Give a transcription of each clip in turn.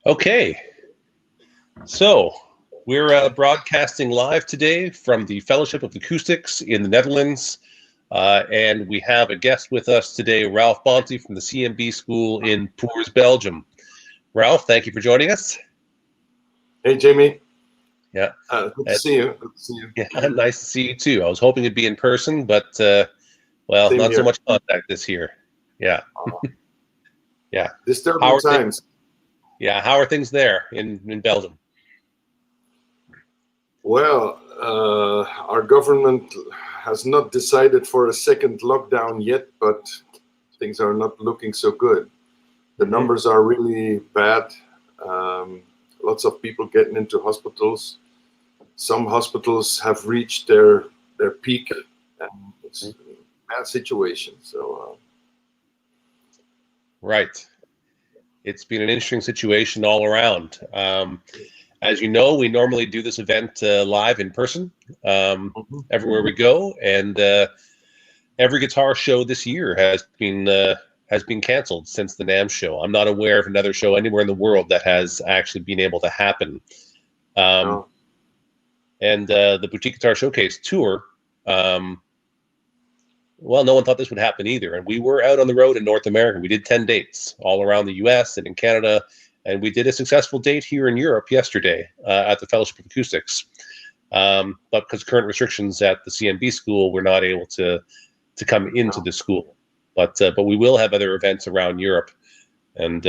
Okay, so we're broadcasting live today from the Fellowship of Acoustics in the Netherlands, and we have a guest with us today, Ralph Bonte from the CMB School in Tours, Belgium. Ralph, thank you for joining us. Hey, Jamie. Yeah. Good to see you. Good to see you. Yeah, nice to see you too. I was hoping it'd be in person, but well, Same not here. so much contact this year. Yeah. Yeah. Disturbing times. How are things there in Belgium? Well, our government has not decided for a second lockdown yet, but things are not looking so good. The numbers are really bad. Lots of people getting into hospitals. Some hospitals have reached their peak, and it's a bad situation. So, Right. It's been an interesting situation all around. As you know, we normally do this event live in person everywhere we go, and every guitar show this year has been canceled since the NAMM show. I'm not aware of another show anywhere in the world that has actually been able to happen. no. And the Boutique Guitar Showcase tour, well, no one thought this would happen either. And we were out on the road in North America. We did 10 dates all around the US and in Canada. And we did a successful date here in Europe yesterday at the Fellowship of Acoustics. But because current restrictions at the CMB school, we're not able to come into the school. But we will have other events around Europe. And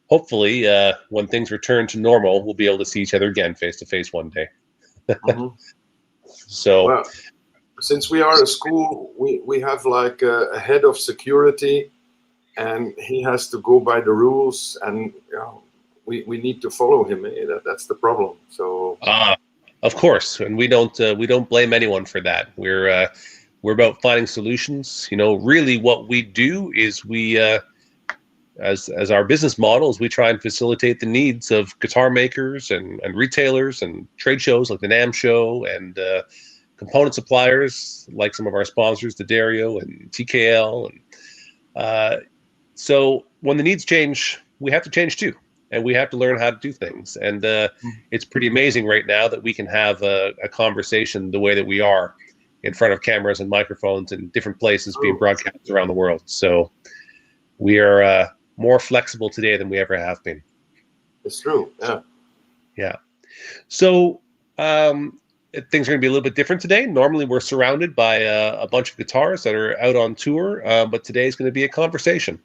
hopefully, when things return to normal, we'll be able to see each other again face-to-face one day. So, well, since we are a school, we have like a head of security, and he has to go by the rules, and we need to follow him. That's the problem. So, of course, and we don't blame anyone for that. We're about finding solutions. You know, really, what we do is we, as our business model, is we try and facilitate the needs of guitar makers and retailers and trade shows like the NAMM show and component suppliers like some of our sponsors, the Dario and TKL. And so when the needs change, we have to change too. And we have to learn how to do things. And it's pretty amazing right now that we can have a conversation the way that we are in front of cameras and microphones in different places being broadcast around the world. So we are more flexible today than we ever have been. It's true. Yeah. Yeah. So things are going to be a little bit different today. Normally we're surrounded by a bunch of guitars that are out on tour, but today is going to be a conversation.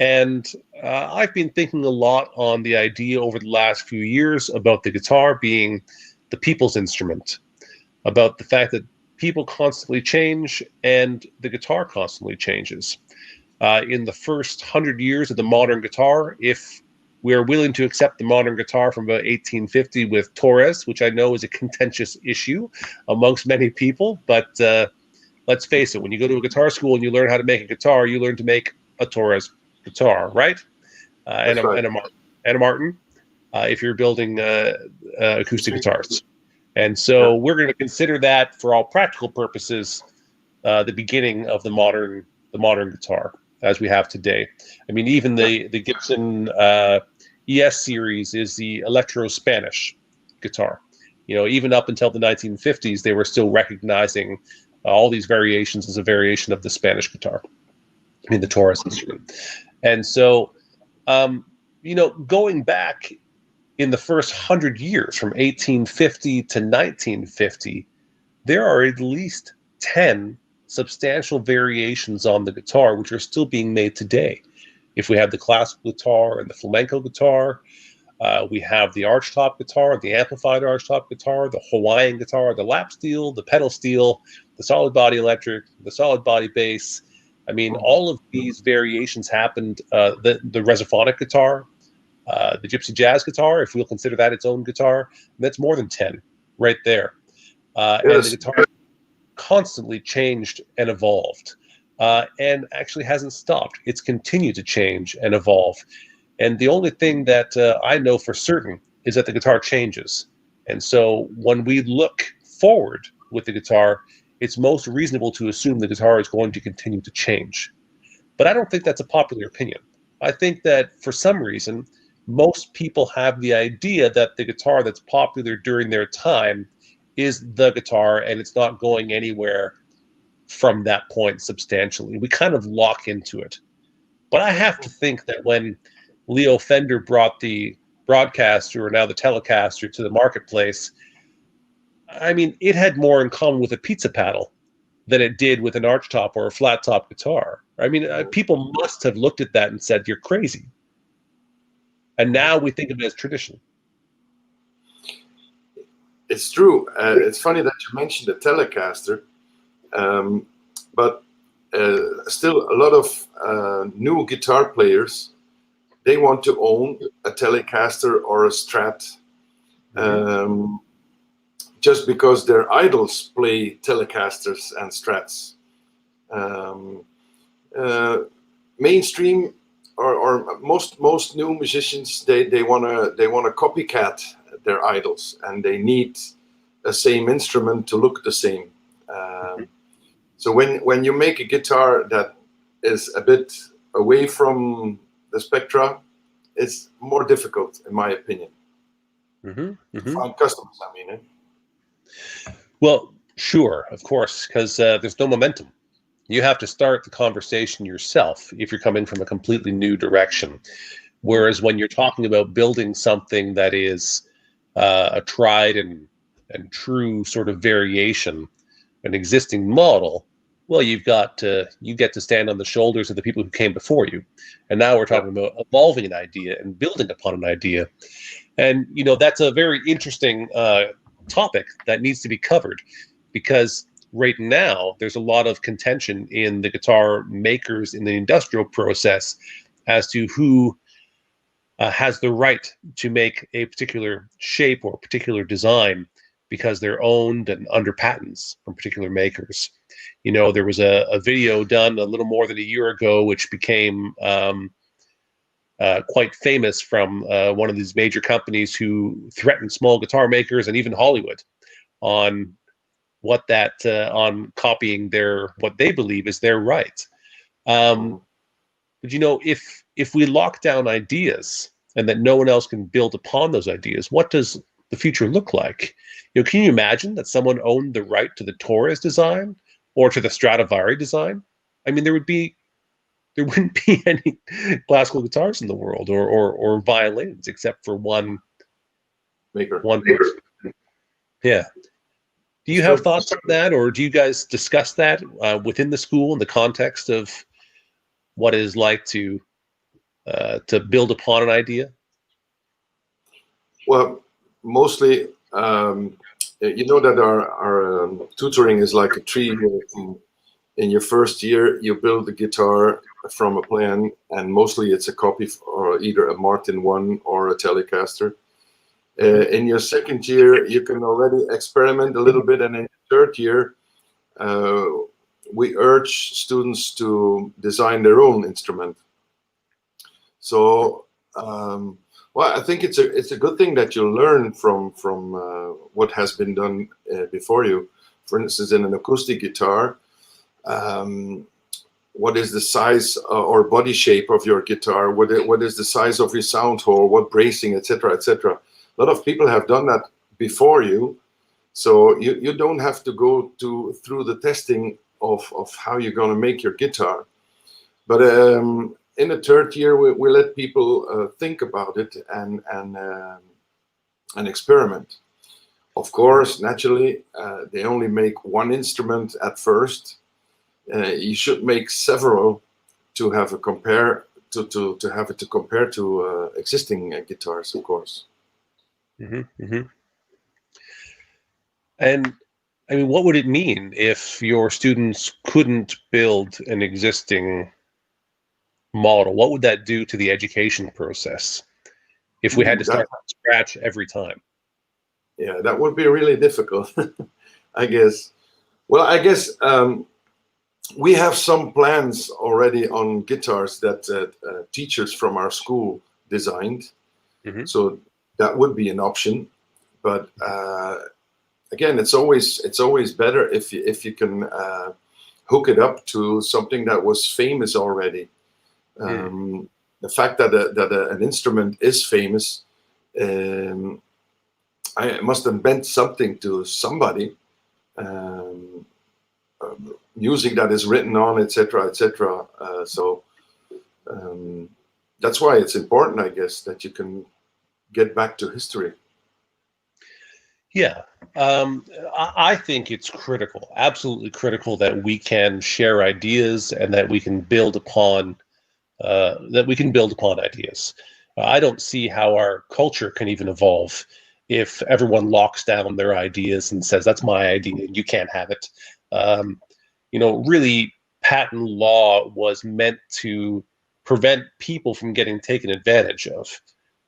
And I've been thinking a lot on the idea over the last few years about the guitar being the people's instrument, about the fact that people constantly change and the guitar constantly changes. In the first 100 years of the modern guitar, if we are willing to accept the modern guitar from about 1850 with Torres, which I know is a contentious issue amongst many people, but let's face it, when you go to a guitar school and you learn how to make a guitar, you learn to make a Torres guitar, right? And a Martin, if you're building acoustic guitars. And so we're going to consider that, for all practical purposes, the beginning of the modern guitar as we have today. I mean, even the Gibson ES series is the Electro-Spanish guitar. You know, even up until the 1950s, they were still recognizing all these variations as a variation of the Spanish guitar. I mean, the Torres instrument. And so, you know, going back in the first 100 years, from 1850 to 1950, there are at least 10 substantial variations on the guitar which are still being made today. If we have the classical guitar and the flamenco guitar, we have the archtop guitar, the amplified archtop guitar, the Hawaiian guitar, the lap steel, the pedal steel, the solid body electric, the solid body bass. I mean, all of these variations happened. The resophonic guitar, the gypsy jazz guitar, if we'll consider that its own guitar, that's more than 10 right there. And the guitar constantly changed and evolved, and actually hasn't stopped. It's continued to change and evolve. And the only thing that I know for certain is that the guitar changes. And so when we look forward with the guitar, it's most reasonable to assume the guitar is going to continue to change. But I don't think that's a popular opinion. I think that for some reason, most people have the idea that the guitar that's popular during their time is the guitar, and it's not going anywhere from that point substantially. We kind of lock into it. But I have to think that when Leo Fender brought the broadcaster, or now the Telecaster, to the marketplace, I mean, it had more in common with a pizza paddle than it did with an archtop or a flat top guitar. I mean, people must have looked at that and said, "You're crazy." And now we think of it as tradition. It's true. It's funny that you mentioned the Telecaster, but still a lot of new guitar players, they want to own a Telecaster or a Strat, just because their idols play Telecasters and Strats. Mainstream or most new musicians, they wanna copycat their idols, and they need the same instrument to look the same. So when you make a guitar that is a bit away from the spectra, it's more difficult, in my opinion, to find customers. I mean, Well, sure, of course, because there's no momentum. You have to start the conversation yourself if you're coming from a completely new direction. Whereas when you're talking about building something that is a tried and true sort of variation, an existing model, well, you get to stand on the shoulders of the people who came before you. And now we're talking about evolving an idea and building upon an idea. And, that's a very interesting topic that needs to be covered, because right now there's a lot of contention in the guitar makers in the industrial process as to who has the right to make a particular shape or particular design, because they're owned and under patents from particular makers. There was a video done a little more than a year ago, which became quite famous, from one of these major companies who threatened small guitar makers and even Hollywood on on copying what they believe is their right. But if we lock down ideas and that no one else can build upon those ideas, what does the future look like? Can you imagine that someone owned the right to the Torres design or to the Stradivari design? I mean, there wouldn't be any classical guitars in the world, or violins, except for one maker. person. Yeah. Do you have thoughts on that, or do you guys discuss that within the school in the context of what it is like to build upon an idea? Well, mostly, that our tutoring is like a tree. In your first year, you build the guitar from a plan, and mostly it's a copy, or either a Martin 1 or a Telecaster. In your second year, you can already experiment a little bit, and in your third year, we urge students to design their own instrument. So, I think it's a good thing that you learn from what has been done before you. For instance, in an acoustic guitar, what is the size or body shape of your guitar? What is the size of your sound hole? What bracing, etc., etc. A lot of people have done that before you, so you don't have to go through the testing of how you're going to make your guitar. But in the third year, we let people think about it and experiment. Of course, naturally, they only make one instrument at first. You should make several to have to compare to existing guitars, of course. And I mean, what would it mean if your students couldn't build an existing model? What would that do to the education process if we had to start from scratch every time? Yeah, that would be really difficult, I guess. Well, I guess we have some plans already on guitars that teachers from our school designed. So that would be an option. But again, it's always better if you can hook it up to something that was famous already. the fact that an instrument is famous, I must have meant something to somebody. Music that is written on, etc., etc. So that's why it's important, I guess, that you can get back to history. Yeah, I think it's critical, absolutely critical, that we can share ideas and that we can build upon ideas. I don't see how our culture can even evolve if everyone locks down their ideas and says that's my idea and you can't have it. Um, really, patent law was meant to prevent people from getting taken advantage of.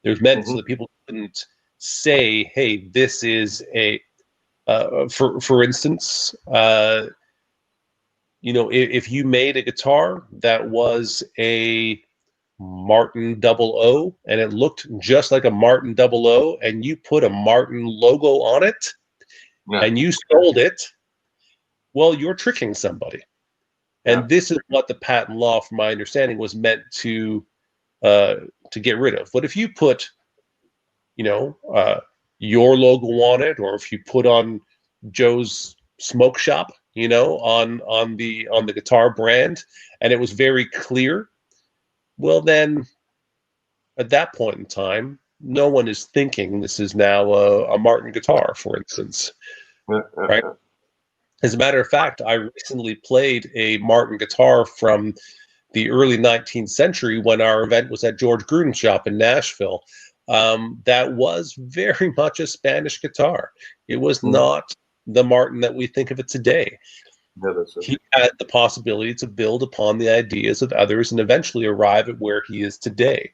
It was meant so that people couldn't say, "Hey, this is a," for instance, if you made a guitar that was a Martin double O and it looked just like a Martin double O and you put a Martin logo on it and you sold it, well, you're tricking somebody. And this is what the patent law, from my understanding, was meant to get rid of. But if you put, your logo on it, or if you put on Joe's Smoke Shop, on the guitar brand, and it was very clear, well, then at that point in time, no one is thinking this is now a Martin guitar, for instance, right? As a matter of fact, I recently played a Martin guitar from the early 19th century when our event was at George Gruden's shop in Nashville. That was very much a Spanish guitar. It was not the Martin that we think of it today. He had the possibility to build upon the ideas of others and eventually arrive at where he is today.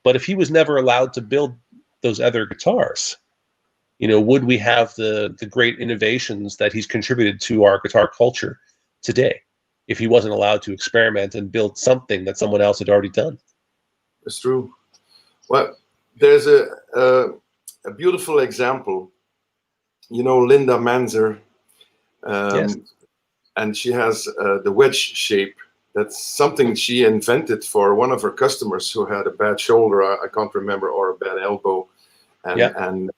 But if he was never allowed to build those other guitars, would we have the great innovations that he's contributed to our guitar culture today if he wasn't allowed to experiment and build something that someone else had already done? It's true. Well, there's a beautiful example. Linda Manzer, Yes. and she has the wedge shape. That's something she invented for one of her customers who had a bad shoulder, I can't remember, or a bad elbow. And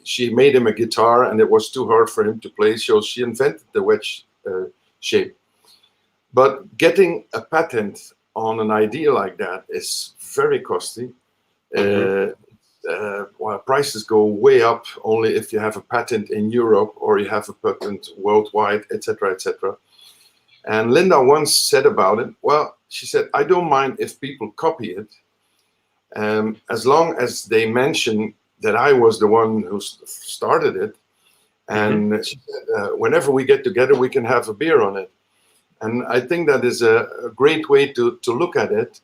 she made him a guitar, and it was too hard for him to play, so she invented the wedge shape. But getting a patent on an idea like that is very costly. Prices go way up only if you have a patent in Europe or you have a patent worldwide, etc., etc. And Linda once said about it, well, she said, I don't mind if people copy it, as long as they mention that I was the one who started it. And she said, whenever we get together, we can have a beer on it. And I think that is a great way to look at it.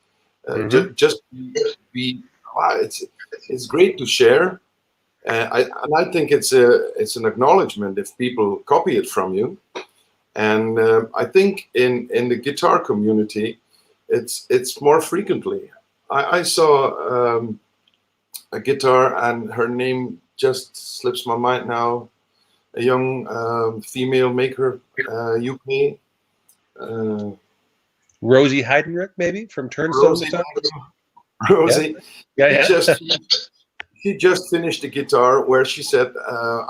It's great to share. I think it's an acknowledgement if people copy it from you. And I think in the guitar community, it's more frequently. I saw a guitar, and her name just slips my mind now. A young female maker, UK. Rosie Heidenreich, maybe, from Turnstone. Rosie. Yeah. She just finished a guitar where she said,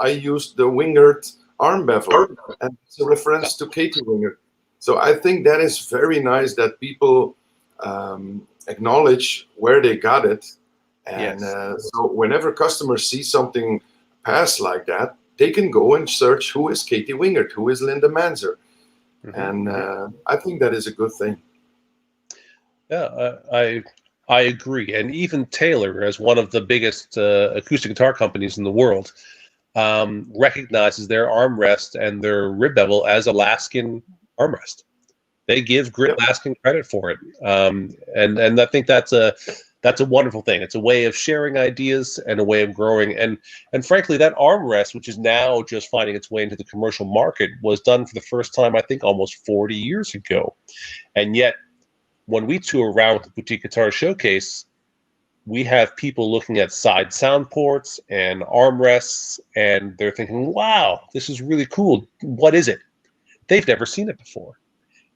I used the Wingert arm bevel, and it's a reference to Katie Wingert. So I think that is very nice that people acknowledge where they got it. And so whenever customers see something pass like that, they can go and search who is Katie Wingert, who is Linda Manzer. And I think that is a good thing. Yeah, I agree. And even Taylor, as one of the biggest acoustic guitar companies in the world, recognizes their armrest and their rib bevel as Alaskan armrest. They give Alaskan credit for it, and I think that's a wonderful thing. It's a way of sharing ideas and a way of growing. And frankly, that armrest, which is now just finding its way into the commercial market, was done for the first time, I think, almost 40 years ago. And yet, when we tour around with the Boutique Guitar Showcase, we have people looking at side sound ports and armrests, and they're thinking, wow, this is really cool. What is it? They've never seen it before.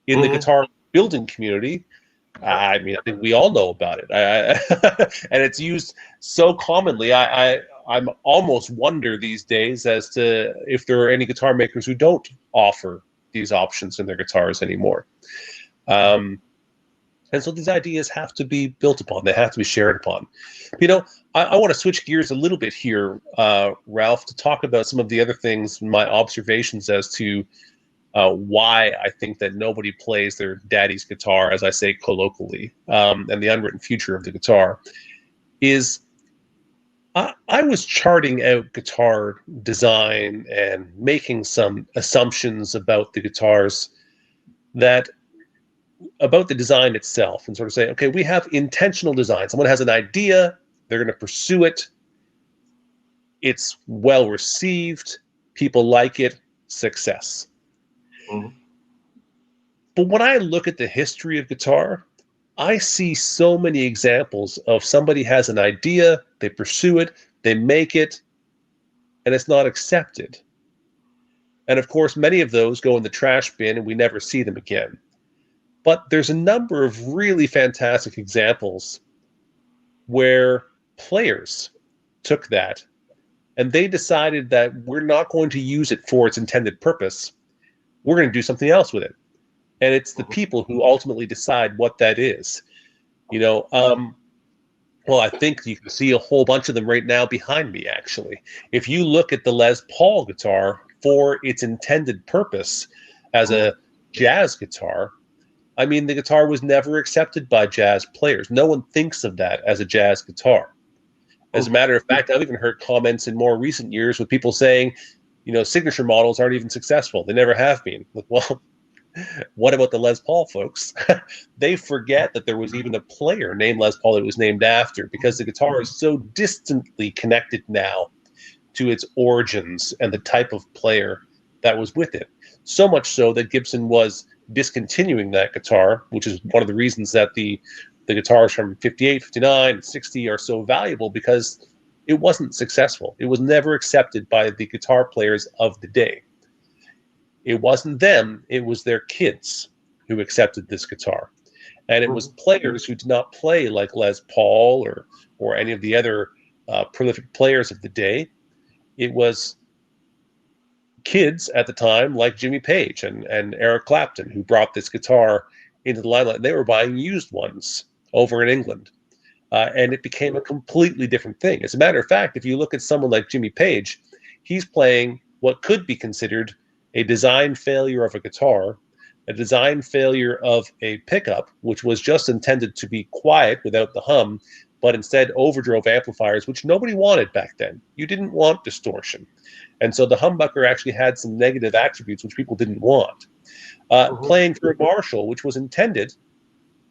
In the guitar building community, I mean, I think we all know about it, and it's used so commonly. I'm almost wonder these days as to if there are any guitar makers who don't offer these options in their guitars anymore. Um, and so these ideas have to be built upon. They have to be shared upon. You know, I want to switch gears a little bit here, Ralph, to talk about some of the other things, my observations as to why I think that nobody plays their daddy's guitar, as I say colloquially, and the unwritten future of the guitar is I was charting out guitar design and making some assumptions about the guitars that about the design itself and sort of say, okay, we have intentional design. Someone has an idea, they're going to pursue it. It's well received, people like it, success. Mhm. But when I look at the history of guitar, I see so many examples of somebody has an idea, they pursue it, they make it, and it's not accepted. And of course, many of those go in the trash bin and we never see them again. But there's a number of really fantastic examples where players took that and they decided that we're not going to use it for its intended purpose. We're going to do something else with it. And it's the people who ultimately decide what that is. You know, well, I think you can see a whole bunch of them right now behind me, actually. If you look at the Les Paul guitar for its intended purpose as a jazz guitar, I mean, the guitar was never accepted by jazz players. No one thinks of that as a jazz guitar. As a matter of fact, I've even heard comments in more recent years with people saying, you know, signature models aren't even successful. They never have been. Like, well, what about the Les Paul folks? They forget that there was even a player named Les Paul that was named after, because the guitar is so distantly connected now to its origins and the type of player that was with it. So much so that Gibson was discontinuing that guitar, which is one of the reasons that the guitars from 58, 59, 60 are so valuable, because it wasn't successful. It was never accepted by the guitar players of the day. It wasn't them, it was their kids who accepted this guitar. And it was players who did not play like Les Paul or any of the other prolific players of the day. It was kids at the time like Jimmy Page and Eric Clapton who brought this guitar into the limelight. They were buying used ones over in England. And it became a completely different thing. As a matter of fact, if you look at someone like Jimmy Page, he's playing what could be considered a design failure of a guitar, a design failure of a pickup, which was just intended to be quiet without the hum, but instead overdrove amplifiers, which nobody wanted back then. You didn't want distortion. And so the humbucker actually had some negative attributes, which people didn't want. Playing for a Marshall, which was intended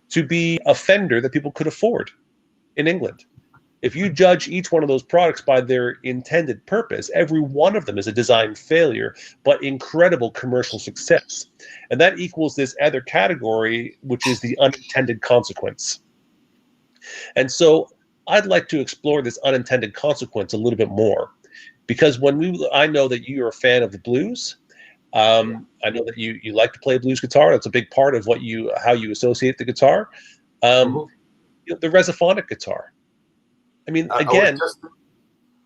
to be a Fender that people could afford in England. If you judge each one of those products by their intended purpose, every one of them is a design failure, but incredible commercial success. And that equals this other category, which is the unintended consequence. And so I'd like to explore this unintended consequence a little bit more, because I know that you're a fan of the blues. I know that you like to play blues guitar. That's a big part of how you associate the guitar. The resophonic guitar. I mean, again,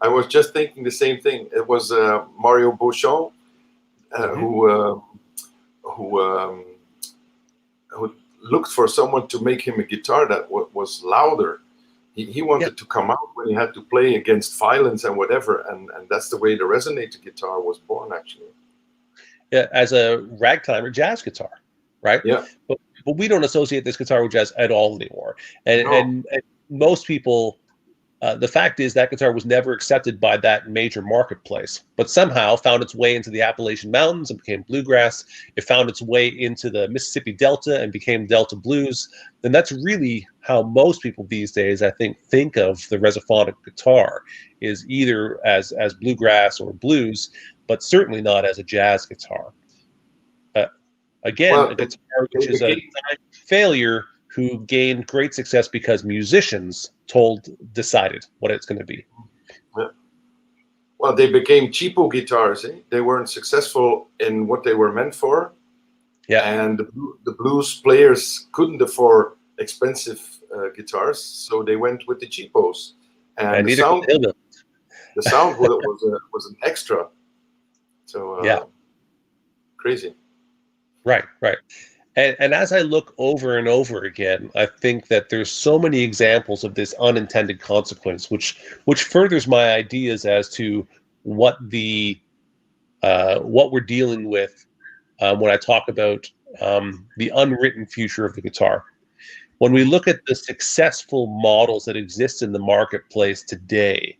I was just thinking the same thing. It was Mario Beauchamp who looked for someone to make him a guitar that was louder. He wanted to come out when he had to play against violence and whatever, and that's the way the resonator guitar was born, actually. Yeah, as a ragtime or jazz guitar, right? Yeah. But we don't associate this guitar with jazz at all anymore. And most people, the fact is that guitar was never accepted by that major marketplace, but somehow found its way into the Appalachian Mountains and became bluegrass. It found its way into the Mississippi Delta and became Delta blues. And that's really how most people these days, I think of the resophonic guitar, is either as bluegrass or blues, but certainly not as a jazz guitar. Again, a guitar which is a failure who gained great success because musicians decided what it's going to be. Yeah. Well, they became cheapo guitars. They weren't successful in what they were meant for. Yeah. And the blues players couldn't afford expensive guitars, so they went with the cheapos, and And neither could the hillbilly. the sound was an extra. So Yeah, crazy. right. And as I look over and over again, I think that there's so many examples of this unintended consequence, which furthers my ideas as to what what we're dealing with when I talk about the unwritten future of the guitar. When we look at the successful models that exist in the marketplace today,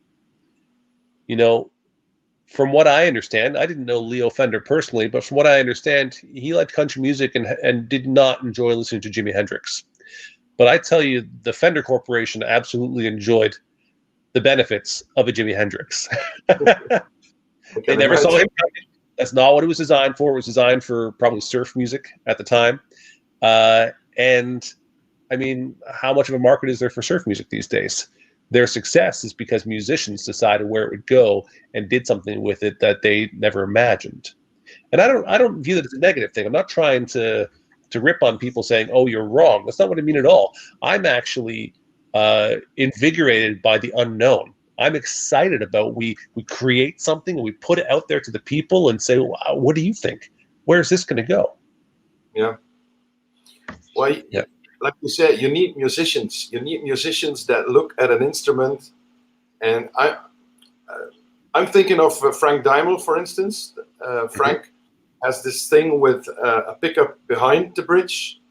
you know, from what I understand, I didn't know Leo Fender personally, but from what I understand, he liked country music and did not enjoy listening to Jimi Hendrix. But I tell you, the Fender Corporation absolutely enjoyed the benefits of a Jimi Hendrix. I They can never saw him imagine. coming. That's not what it was designed for. It was designed for probably surf music at the time. And I mean, how much of a market is there for surf music these days? Their success is because musicians decided where it would go and did something with it that they never imagined. And I don't view that as a negative thing. I'm not trying to rip on people saying, "Oh, you're wrong." That's not what I mean at all. I'm actually invigorated by the unknown. I'm excited about we create something and we put it out there to the people and say, wow, "What do you think? Where's this going to go?" Yeah. Well, Yeah. like you said, you need musicians. You need musicians that look at an instrument, and I'm thinking of Frank Diamel, for instance. Mm-hmm. Frank has this thing with a pickup behind the bridge,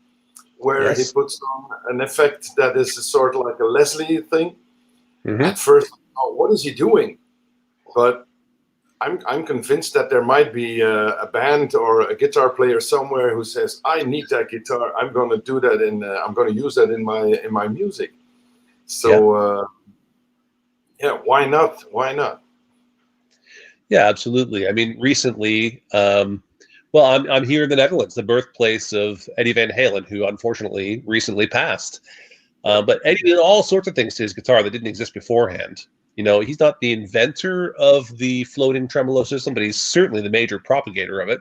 where he Yes. puts on an effect that is sort of like a Leslie thing. Mm-hmm. At first, oh, what is he doing? But I'm convinced that there might be a band or a guitar player somewhere who says, "I need that guitar. I'm going to do that, I'm going to use that in my music." Yeah. So yeah, why not? Why not? Yeah, absolutely. I mean, recently, well, I'm here in the Netherlands, the birthplace of Eddie Van Halen, who unfortunately recently passed. Yeah, But Eddie did all sorts of things to his guitar that didn't exist beforehand. You know, he's not the inventor of the floating tremolo system, but he's certainly the major propagator of it.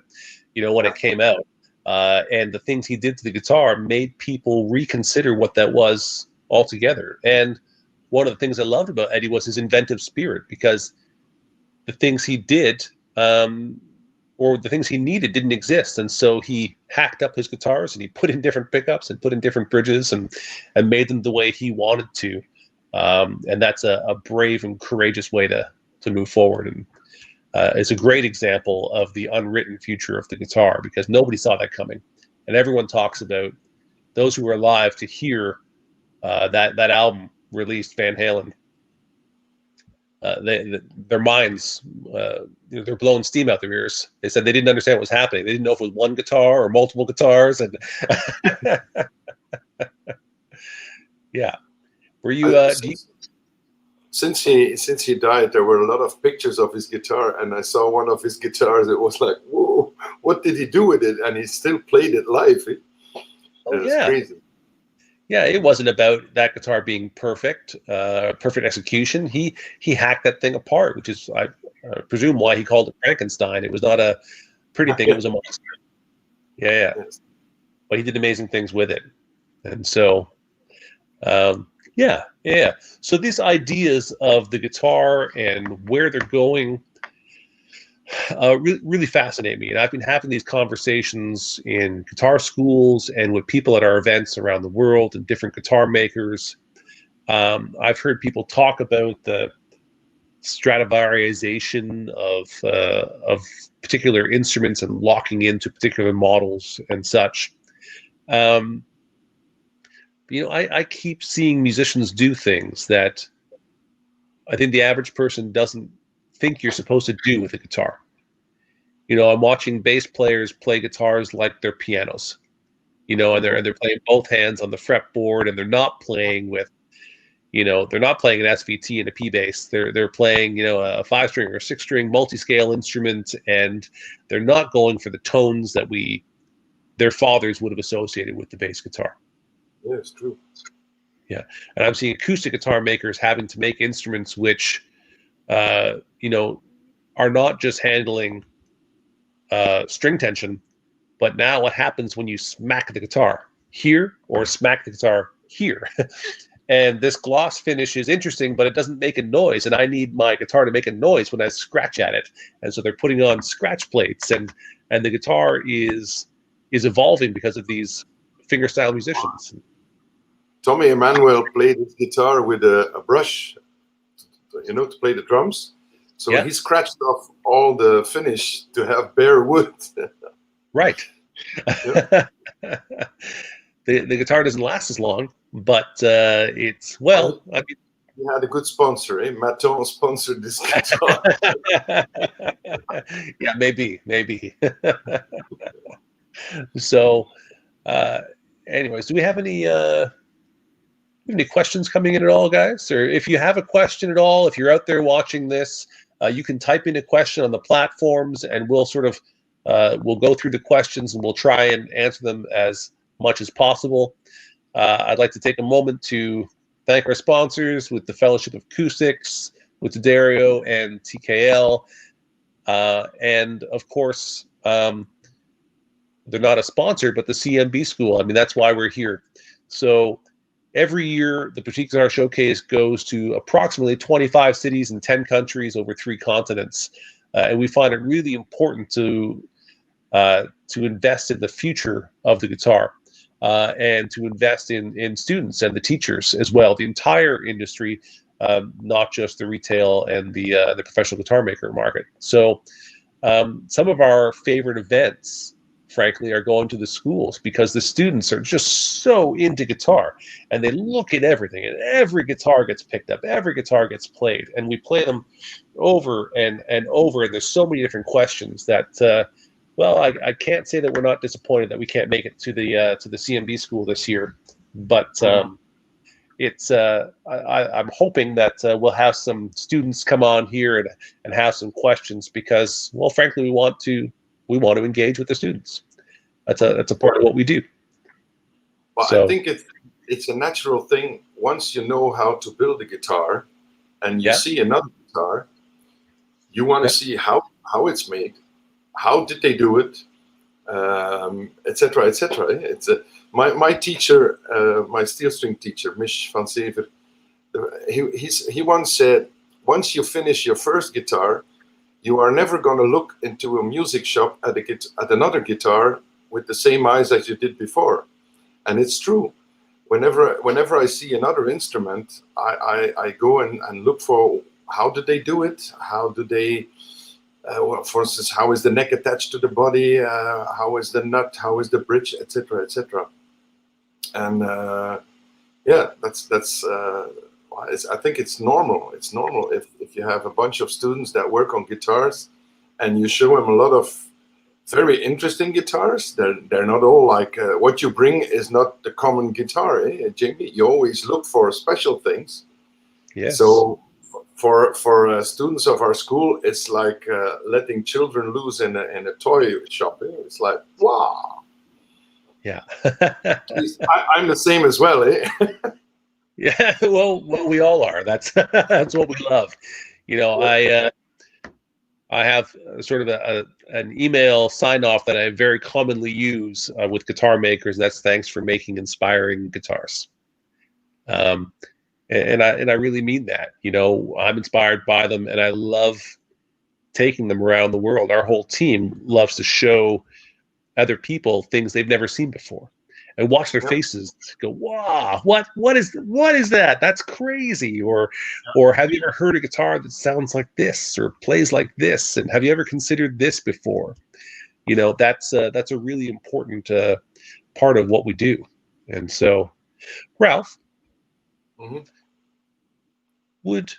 You know, when yeah, it came out, and the things he did to the guitar made people reconsider what that was altogether. And one of the things I loved about Eddie was his inventive spirit, because the things he did or the things he needed didn't exist, and so he hacked up his guitars and he put in different pickups and put in different bridges and made them the way he wanted to. And that's a brave and courageous way to move forward. And it's a great example of the unwritten future of the guitar, because nobody saw that coming, and everyone talks about those who were alive to hear that album released, Van Halen. Their minds, they're blowing steam out their ears. They said they didn't understand what was happening. They didn't know if it was one guitar or multiple guitars. And yeah, were you? I, Do you since he died, there were a lot of pictures of his guitar, and I saw one of his guitars. It was like, whoa, what did he do with it? And he still played it live. It oh was yeah, crazy. yeah. It wasn't about that guitar being perfect, perfect execution. He hacked that thing apart, which is I presume why he called it Frankenstein. It was not a pretty thing; it was a monster. Yeah, yeah. Yes. But he did amazing things with it, and so yeah. So these ideas of the guitar and where they're going really fascinate me. And I've been having these conversations in guitar schools and with people at our events around the world and different guitar makers. I've heard people talk about the Stradivariization of particular instruments and locking into particular models and such. Um, I keep seeing musicians do things that I think the average person doesn't think you're supposed to do with a guitar. I'm watching bass players play guitars like they're pianos. And Mhm. they're playing both hands on the fretboard, and they're not playing with, they're not playing an SVT and a P bass. They're playing, a 5-string or 6-string multi-scale instrument, and they're not going for the tones that their fathers would have associated with the bass guitar. Yeah, it's true. Yeah, and I'm seeing acoustic guitar makers having to make instruments which, uh, you know, are not just handling string tension, but now what happens when you smack the guitar? here or smack the guitar here. And this gloss finish is interesting, but it doesn't make a noise. And I need my guitar to make a noise when I scratch at it. And so they're putting on scratch plates, and the guitar is evolving because of these fingerstyle musicians. Tommy Emmanuel played his guitar with a brush, to play the drums. So Yeah. he scratched off all the finish to have bare wood. Right. The guitar doesn't last as long, but it's, well, I mean, he had a good sponsor, eh? Maton sponsored this guitar. Yeah, maybe. So, anyways, do we have any questions coming in at all, guys? Or if you have a question at all, if you're out there watching this, you can type in a question on the platforms, and we'll sort of we'll go through the questions and we'll try and answer them as much as possible. I'd like to take a moment to thank our sponsors with the Fellowship of Acoustics, with Dario and TKL, and of course, they're not a sponsor, but the CMB School. I mean, that's why we're here. So every year, the Boutique Guitar Showcase goes to approximately 25 cities in 10 countries over 3 continents, and we find it really important to invest in the future of the guitar, and to invest in students and the teachers as well, the entire industry, not just the retail and the professional guitar maker market. So some of our favorite events, frankly, are going to the schools, because the students are just so into guitar, and they look at everything, and every guitar gets picked up, every guitar gets played, and we play them over and over, and there's so many different questions that well, I can't say that we're not disappointed that we can't make it to the CMB school this year, but it's I'm hoping that we'll have some students come on here and have some questions, because, well, frankly, we want to engage with the students. That's a part of what we do. Well, So, I think it's a natural thing. Once you know how to build a guitar, and you see another guitar, you want to see how it's made, how did they do it, etc., etc. It's my teacher, my steel string teacher, Mich van Sever. He once said, once you finish your first guitar, you are never going to look into a music shop at another guitar with the same eyes as you did before. And it's true. Whenever I see another instrument, I go and look for, how did they do it? How do they, for instance, how is the neck attached to the body? How is the nut? How is the bridge, etc., etc. And yeah, that's. I think it's normal. It's normal if you have a bunch of students that work on guitars, and you show them a lot of very interesting guitars. They're not all like, what you bring is not the common guitar, Jamie. You always look for special things. yes. So for students of our school, it's like letting children loose in a toy shop. It's like, wow. Yeah. I'm the same as well, eh? Yeah, well, we all are. That's that's what we love. You know, I have sort of an email sign off that I very commonly use with guitar makers. That's thanks for making inspiring guitars. And I really mean that. You know, I'm inspired by them, and I love taking them around the world. Our whole team loves to show other people things they've never seen before, and watch their faces go, wow, what is that? That's crazy. Or have you ever heard a guitar that sounds like this or plays like this? And have you ever considered this before? You know, that's a really important part of what we do. And so, Ralph, would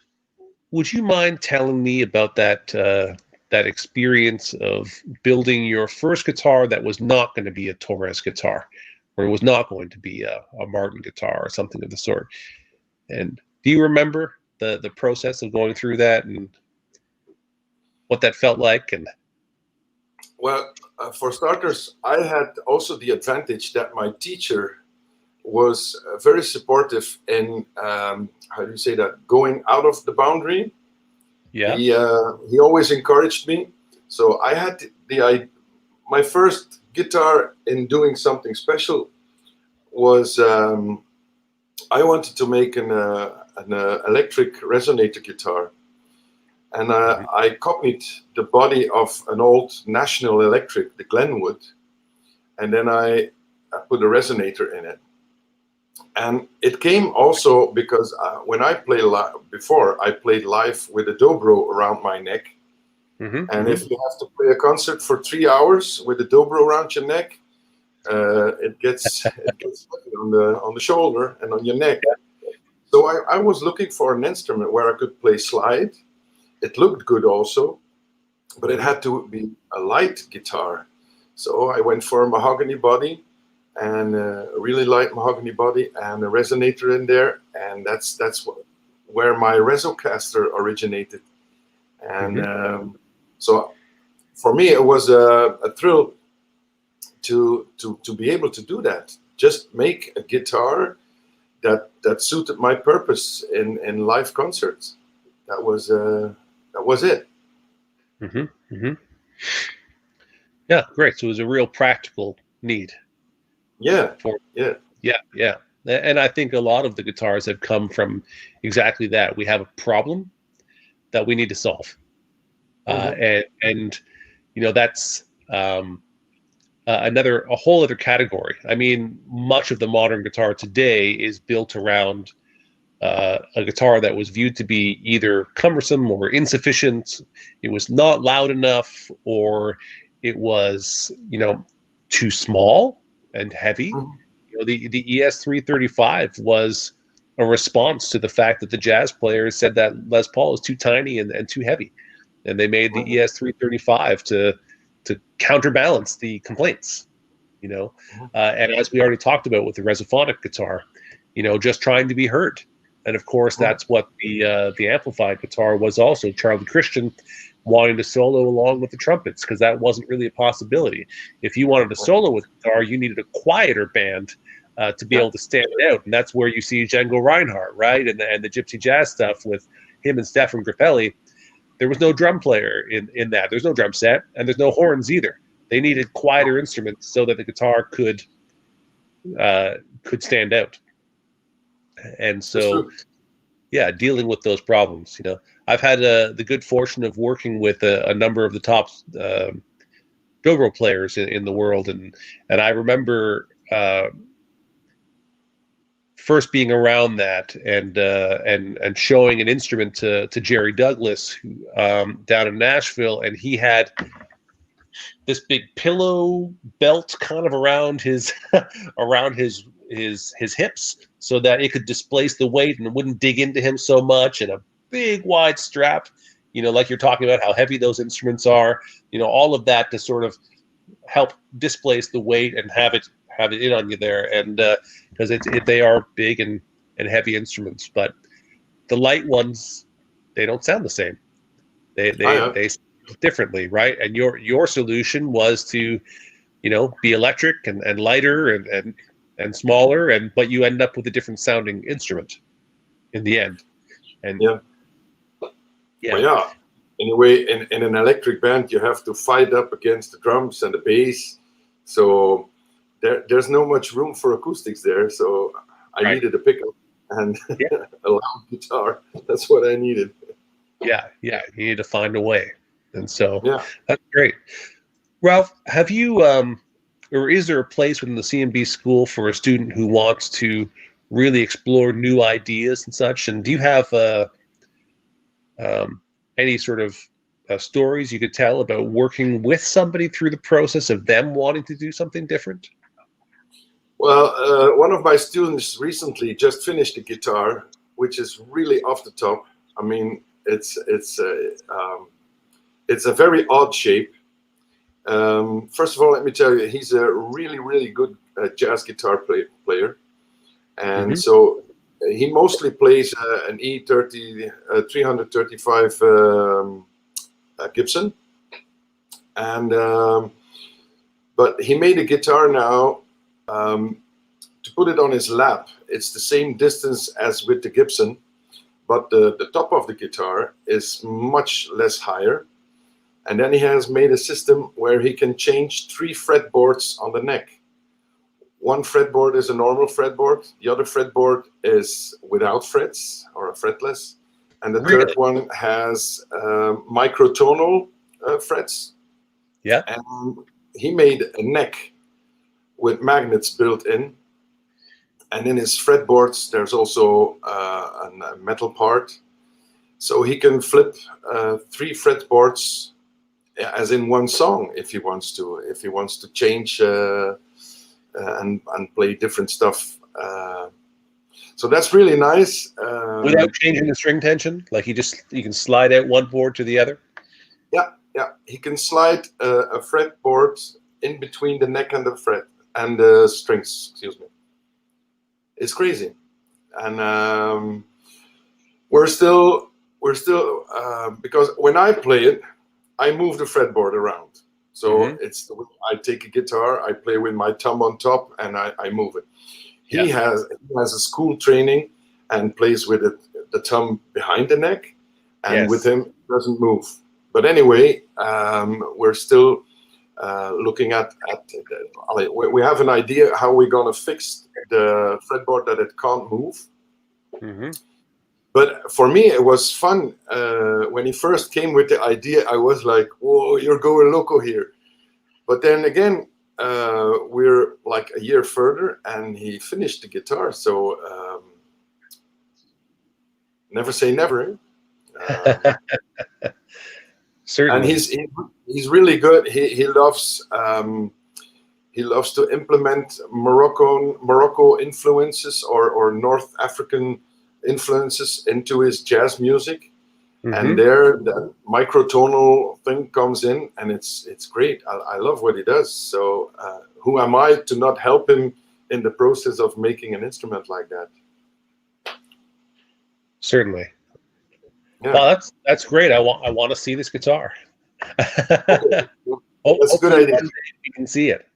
you mind telling me about that that experience of building your first guitar that was not going to be a Torres guitar, or it was not going to be a Martin guitar or something of the sort? And do you remember the process of going through that and what that felt like? And well, for starters, I had also the advantage that my teacher was very supportive in, how do you say that, going out of the boundary. yeah, He always encouraged me. So I had my first guitar in doing something special was I wanted to make an electric resonator guitar, and I copied the body of an old National Electric, the Glenwood, and then I put a resonator in it. And it came also because when I play before, I played live with a dobro around my neck. And if you have to play a concert for 3 hours with a dobro around your neck, it gets heavy on the shoulder and on your neck. So I was looking for an instrument where I could play slide. It looked good also, but it had to be a light guitar. So I went for a mahogany body, and a really light mahogany body, and a resonator in there, and that's where my Resocaster originated. And so for me, it was a thrill to be able to do that. Just make a guitar that suited my purpose in live concerts. That was it. Yeah, great. So it was a real practical need. Yeah. And I think a lot of the guitars have come from exactly that. We have a problem that we need to solve, and you know that's a whole other category. I mean, much of the modern guitar today is built around a guitar that was viewed to be either cumbersome or insufficient. It was not loud enough, or it was, too small and heavy. The ES335 was a response to the fact that the jazz players said that Les Paul is too tiny and too heavy, and they made the ES335 to counterbalance the complaints. And as we already talked about with the Resophonic guitar, just trying to be heard. And of course, that's what the amplified guitar was also. Charlie Christian wanting to solo along with the trumpets, because that wasn't really a possibility. If you wanted to solo with guitar, you needed a quieter band to be able to stand out. And that's where you see Django Reinhardt, right? And the Gypsy Jazz stuff with him and Stefan Grappelli. There was no drum player in that. There's no drum set, and there's no horns either. They needed quieter instruments so that the guitar could stand out. And so, dealing with those problems. I've had the good fortune of working with a number of the top dobro players in the world, and I remember first being around that and showing an instrument to Jerry Douglas down in Nashville, and he had this big pillow belt kind of around his his hips, so that it could displace the weight and it wouldn't dig into him so much, and a big wide strap, like you're talking about how heavy those instruments are, all of that to sort of help displace the weight and have it in on you there, and because they are big and heavy instruments, but the light ones, they don't sound the same. They sound differently, right? And your solution was to be electric and lighter and smaller, but you end up with a different sounding instrument in the end. And anyway, in an electric band, you have to fight up against the drums and the bass, so there's no much room for acoustics there. So I needed a pickup and a loud guitar. That's what I needed. You need to find a way, and so that's great. Ralph, have you or is there a place within the CMB school for a student who wants to really explore new ideas and such? And do you have any sort of stories you could tell about working with somebody through the process of them wanting to do something different? Well, one of my students recently just finished a guitar, which is really off the top. I mean, it's a very odd shape. First of all, let me tell you, he's a really, really good jazz guitar player. And so he mostly plays an E30, 335 Gibson. And but he made a guitar now to put it on his lap. It's the same distance as with the Gibson, but the top of the guitar is much less higher. And then he has made a system where he can change 3 fretboards on the neck. one fretboard is a normal fretboard, the other fretboard is without frets or a fretless, and the Really? third one has microtonal frets. Yeah. And he made a neck with magnets built in, and in his fretboards there's also a metal part, so he can flip 3 fretboards as in one song if he wants to change and play different stuff. So that's really nice. Without changing the string tension, like you can slide out one board to the other. Yeah, he can slide a fretboard in between the neck and the fret and the strings. Excuse me. It's crazy, and we're still because when I play it, I move the fretboard around. So it's the way I take a guitar, I play with my thumb on top, and I move it. He has a school training and plays with the thumb behind the neck, and with him it doesn't move. But anyway, we're still looking at we have an idea how we're gonna fix the fretboard that it can't move. But for me, it was fun. When he first came with the idea, I was like, whoa, you're going loco here. But then again, we're like a year further, and he finished the guitar. So never say never. Certainly. And he's really good. He loves to implement Morocco influences or North African influences into his jazz music, and there the microtonal thing comes in, and it's great. I love what he does. So who am I to not help him in the process of making an instrument like that? Certainly. Yeah. Well, that's great. I want to see this guitar. Okay. That's a good idea. You can see it.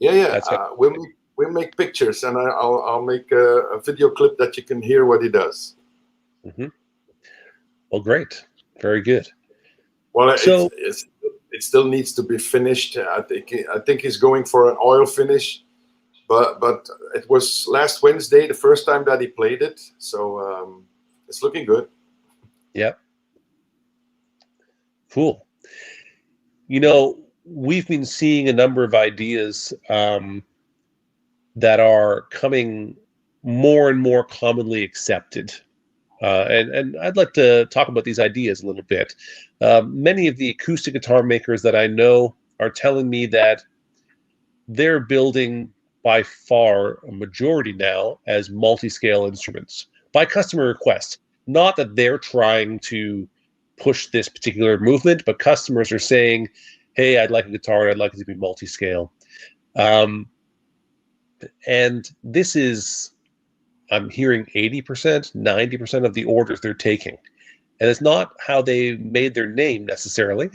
Yeah. We'll make pictures, and I'll make a video clip that you can hear what he does. Well, great. Very good. Well, so it still needs to be finished. I think he's going for an oil finish, but it was last Wednesday the first time that he played it, so it's looking good. Yep. Cool. We've been seeing a number of ideas that are coming more and more commonly accepted. And I'd like to talk about these ideas a little bit. Many of the acoustic guitar makers that I know are telling me that they're building by far a majority now as multi-scale instruments by customer request. Not that they're trying to push this particular movement, but customers are saying, hey, I'd like a guitar, I'd like it to be multi-scale. And this is, I'm hearing 80%, 90% of the orders they're taking. And it's not how they made their name necessarily,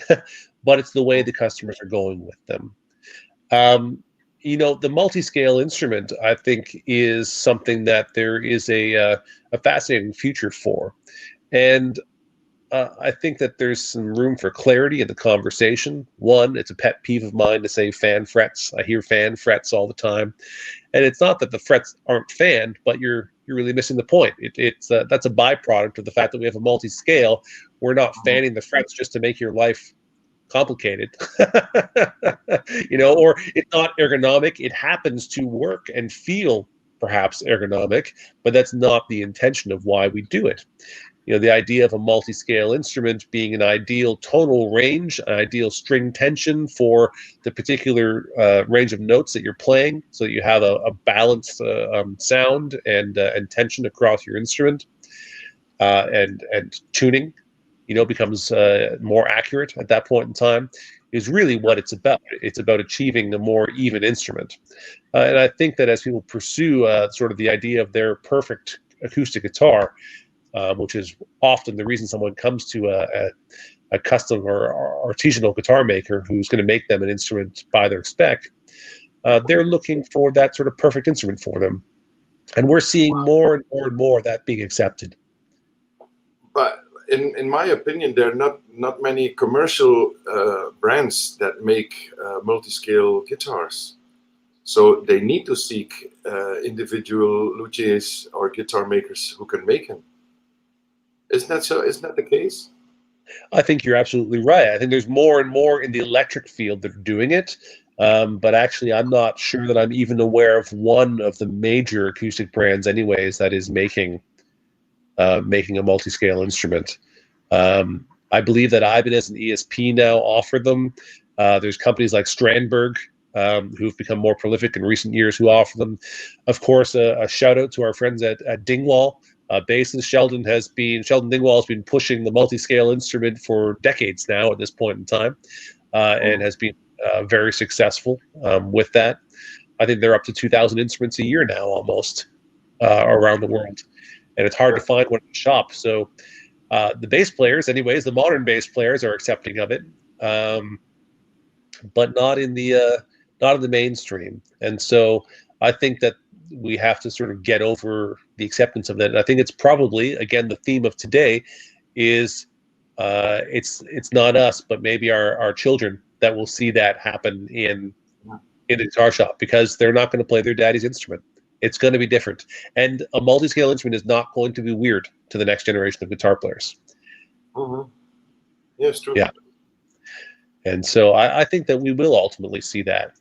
but it's the way the customers are going with them. The multi-scale instrument, I think, is something that there is a fascinating future for. And I think that there's some room for clarity in the conversation. One, it's a pet peeve of mine to say fan frets. I hear fan frets all the time. And it's not that the frets aren't fanned, but you're really missing the point. It's that's a byproduct of the fact that we have a multi-scale. We're not fanning the frets just to make your life complicated, or it's not ergonomic. It happens to work and feel perhaps ergonomic, but that's not the intention of why we do it. The idea of a multi-scale instrument being an ideal tonal range, an ideal string tension for the particular range of notes that you're playing, so that you have a balanced sound and tension across your instrument, and tuning, becomes more accurate at that point in time, is really what it's about. It's about achieving a more even instrument. And I think that as people pursue sort of the idea of their perfect acoustic guitar, which is often the reason someone comes to a custom or artisanal guitar maker who's going to make them an instrument by their spec, they're looking for that sort of perfect instrument for them. And we're seeing more and more and more of that being accepted. But in my opinion, there are not many commercial brands that make multi-scale guitars. So they need to seek individual luthiers or guitar makers who can make them. Isn't that so? Isn't that the case? I think you're absolutely right. I think there's more and more in the electric field that are doing it. But actually, I'm not sure that I'm even aware of one of the major acoustic brands, anyways, that is making a multi-scale instrument. I believe that Ibanez and ESP now offer them. There's companies like Strandberg, who've become more prolific in recent years, who offer them. Of course, a shout out to our friends at Dingwall. Bassist Sheldon Dingwall has been pushing the multi-scale instrument for decades now at this point in time, and has been very successful with that. I think they're up to 2,000 instruments a year now, almost around the world, and it's hard to find one in the shop. So the bass players, anyways, the modern bass players are accepting of it, but not in the mainstream. And so I think that we have to sort of get over the acceptance of that. And I think it's probably, again, the theme of today is it's not us, but maybe our children that will see that happen in the guitar shop, because they're not going to play their daddy's instrument. It's going to be different. And a multi-scale instrument is not going to be weird to the next generation of guitar players. Mm-hmm. Yeah, it's true. Yeah. And so I think that we will ultimately see that.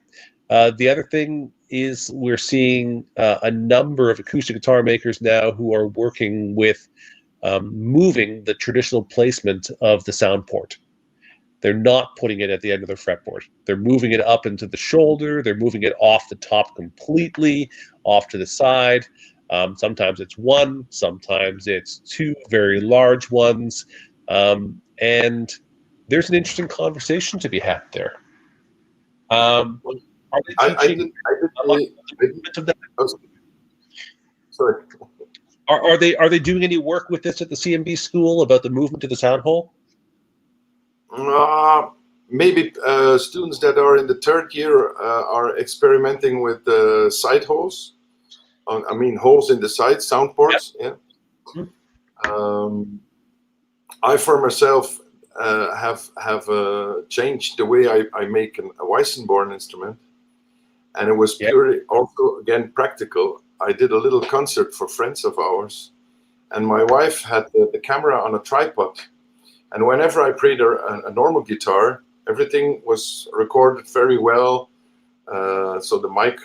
The other thing is we're seeing a number of acoustic guitar makers now who are working with moving the traditional placement of the sound port. They're not putting it at the end of their fretboard. They're moving it up into the shoulder. They're moving it off the top completely, off to the side. Sometimes it's one, sometimes it's two very large ones. And there's an interesting conversation to be had there. Are they teaching of that? Sorry. Are they doing any work with this at the CMB school about the movement to the sound hole? Maybe students that are in the third year are experimenting with side holes. I mean, holes in the side, sound ports. Yeah. I, for myself, have changed the way I make a Weissenborn instrument, and it was purely also again practical. I did a little concert for friends of ours, and my wife had the camera on a tripod. And whenever I played a normal guitar, everything was recorded very well. So the mic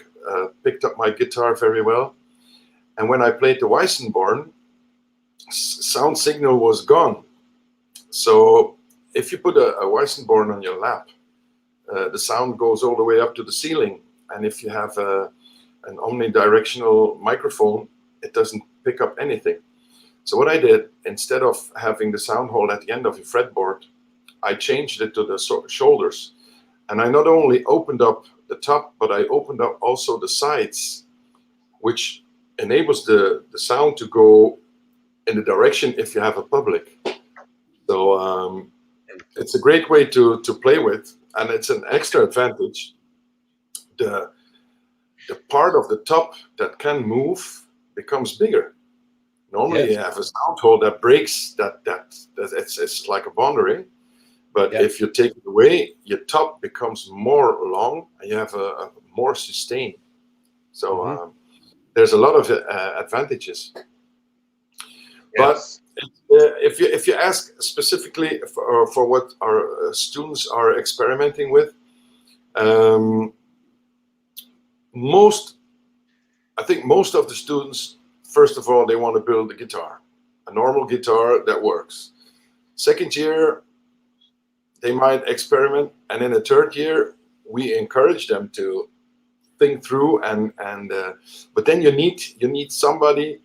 picked up my guitar very well. And when I played the Weissenborn, sound signal was gone. So if you put a Weissenborn on your lap, the sound goes all the way up to the ceiling. And if you have an omnidirectional microphone, it doesn't pick up anything. So what I did, instead of having the sound hole at the end of your fretboard, I changed it to the shoulders. And I not only opened up the top, but I opened up also the sides, which enables the sound to go in the direction if you have a public. So it's a great way to play with, and it's an extra advantage. The part of the top that can move becomes bigger. Normally, you have a sound hole that breaks. That it's like a boundary. But if you take it away, your top becomes more long, and you have a more sustain. So there's a lot of advantages. Yes. But if you ask specifically for what our students are experimenting with, I think most of the students, first of all, they want to build a guitar, a normal guitar that works. Second year, they might experiment, and in the third year, we encourage them to think through but then you need somebody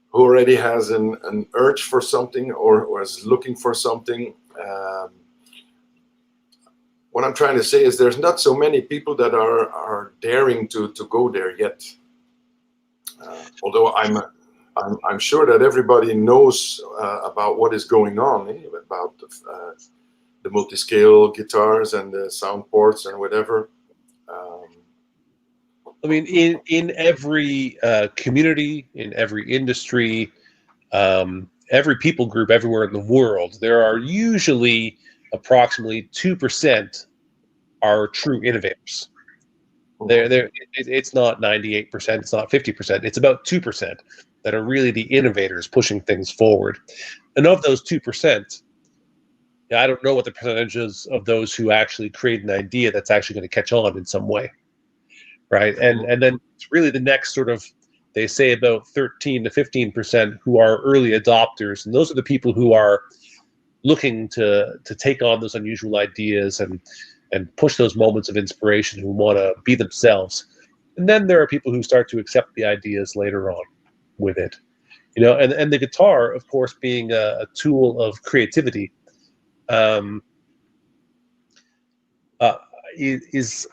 who already has an urge for something or is looking for something. What I'm trying to say is there's not so many people that are daring to go there yet. Although I'm sure that everybody knows about what is going on, about the multi-scale guitars and the sound ports and whatever. I mean, in every community, in every industry, every people group everywhere in the world, there are usually approximately 2% are true innovators. It's not 98%, it's not 50%, it's about 2% that are really the innovators pushing things forward. And of those 2%, I don't know what the percentage is of those who actually create an idea that's actually going to catch on in some way, right? And then it's really the next sort of, they say about 13 to 15% who are early adopters, and those are the people who are looking to take on those unusual ideas and push those moments of inspiration, who want to be themselves. And then there are people who start to accept the ideas later on with it, and the guitar, of course, being a tool of creativity, um, uh, is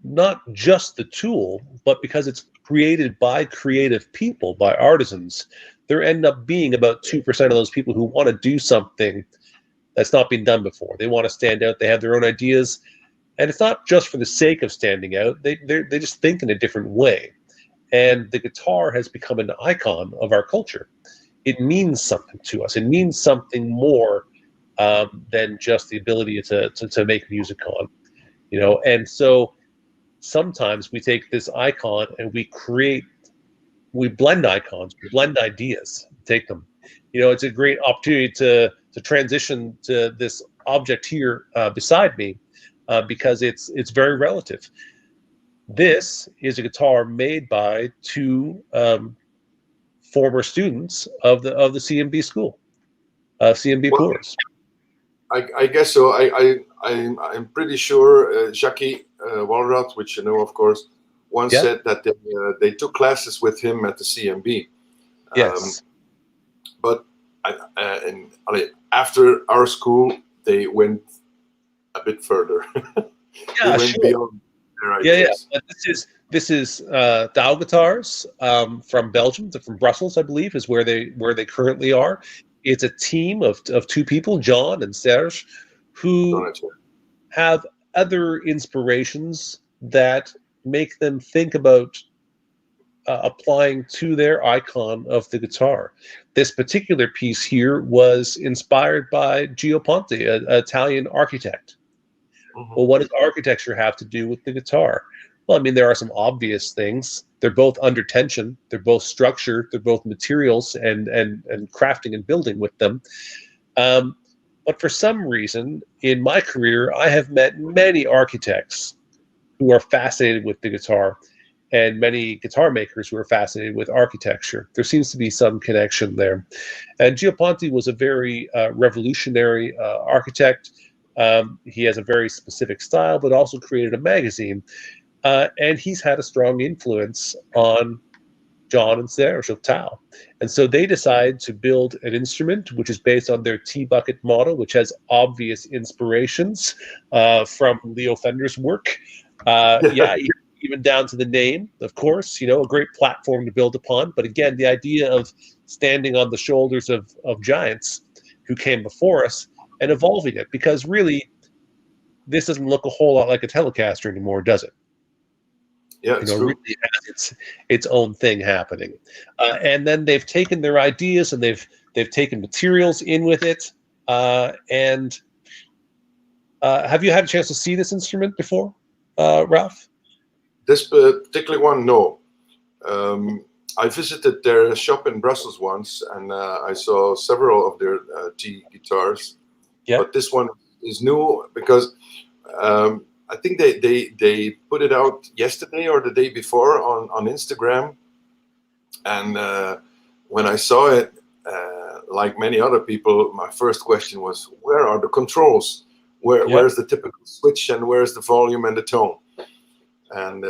not just the tool, but because it's created by creative people, by artisans, there end up being about 2% of those people who want to do something that's not been done before. They want to stand out. They have their own ideas, and it's not just for the sake of standing out. They just think in a different way. And the guitar has become an icon of our culture. It means something to us. It means something more than just the ability to make music on, And so sometimes we take this icon and we blend icons, we blend ideas, take them. It's a great opportunity to transition to this object here beside me, because it's very relative. This is a guitar made by two former students of the CMB school, CMB Well, Poors. I guess so. I'm pretty sure Jackie Walrath, which you know, of course, once Yeah. said that they took classes with him at the CMB. Yes. But after our school, they went a bit further. They Yeah, went sure. beyond their Yeah. ideas. But this is Dow Guitars from Belgium, from Brussels, I believe, is where they currently are. It's a team of two people, John and Serge, who have other inspirations that make them think about applying to their icon of the guitar. This particular piece here was inspired by Gio Ponte, an Italian architect. Mm-hmm. Well, what does architecture have to do with the guitar? Well, I mean, there are some obvious things. They're both under tension. They're both structure. They're both materials and crafting and building with them. But for some reason, in my career, I have met many architects who are fascinated with the guitar, and many guitar makers who are fascinated with architecture. There seems to be some connection there. And Gio Ponte was a very revolutionary architect. He has a very specific style, but also created a magazine. And he's had a strong influence on John and Serge of Tao. And so they decide to build an instrument which is based on their T-bucket model, which has obvious inspirations from Leo Fender's work. Even down to the name, of course, a great platform to build upon. But again, the idea of standing on the shoulders of giants who came before us and evolving it, because really, this doesn't look a whole lot like a Telecaster anymore, does it? Yeah, it's true. Really has its own thing happening, and then they've taken their ideas and they've taken materials in with it. And have you had a chance to see this instrument before, Ralph? This particular one, no. I visited their shop in Brussels once, and I saw several of their T guitars. Yeah. But this one is new because I think they put it out yesterday or the day before on Instagram. And when I saw it, like many other people, my first question was, where are the controls? Where's the typical switch, and where's the volume and the tone? And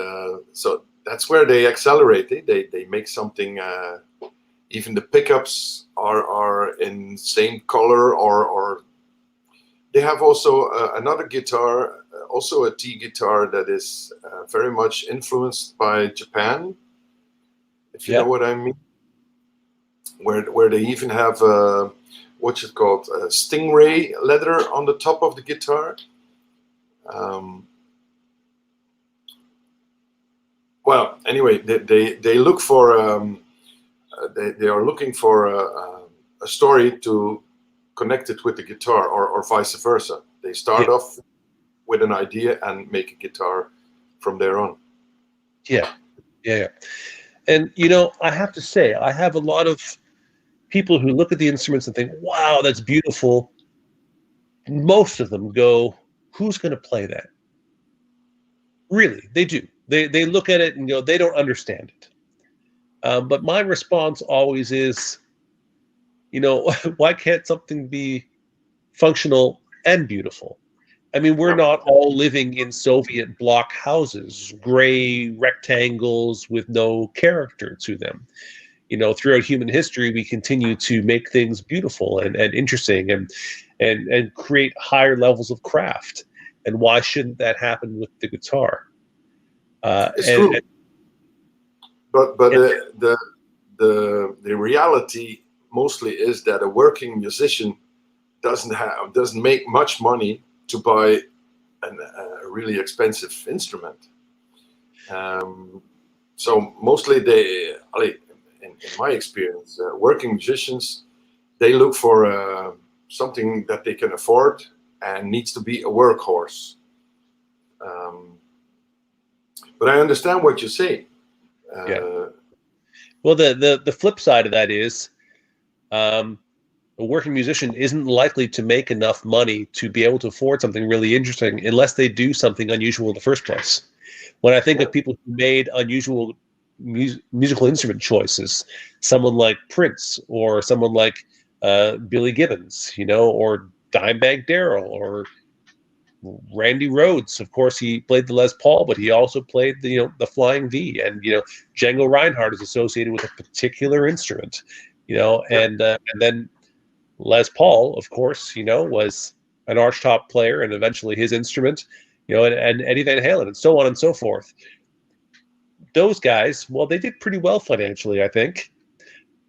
so that's where they accelerate. They make something. Even the pickups are in same color, or they have also another guitar, also a T guitar that is very much influenced by Japan, if you know what I mean. Where they even have what's it called, stingray leather on the top of the guitar. Well, anyway, they look for they are looking for a story to connect it with the guitar, or vice versa. They start off with an idea and make a guitar from there on. Yeah, yeah. And I have to say, I have a lot of people who look at the instruments and think, "Wow, that's beautiful." Most of them go, "Who's going to play that?" Really, they do. They look at it and go, they don't understand it. But my response always is, why can't something be functional and beautiful? I mean, we're Yeah. not all living in Soviet block houses, gray rectangles with no character to them. Throughout human history, we continue to make things beautiful and interesting and create higher levels of craft. And why shouldn't that happen with the guitar? It's And, true, but and the reality mostly is that a working musician doesn't make much money to buy a really expensive instrument. So mostly in my experience, working musicians, they look for something that they can afford and needs to be a workhorse. Um, but I understand what you say. yeah. Uh, Well, the flip side of that is, um, a working musician isn't likely to make enough money to be able to afford something really interesting unless they do something unusual in the first place. When I think yeah, of people who made unusual musical instrument choices, someone like Prince or someone like Billy Gibbons, or Dimebag Darrell or Randy Rhoads. Of course, he played the Les Paul, but he also played the Flying V. And Django Reinhardt is associated with a particular instrument. yeah, And then Les Paul, of course, was an archtop player, and eventually his instrument, and Eddie Van Halen, and so on and so forth. Those guys, well, they did pretty well financially, I think.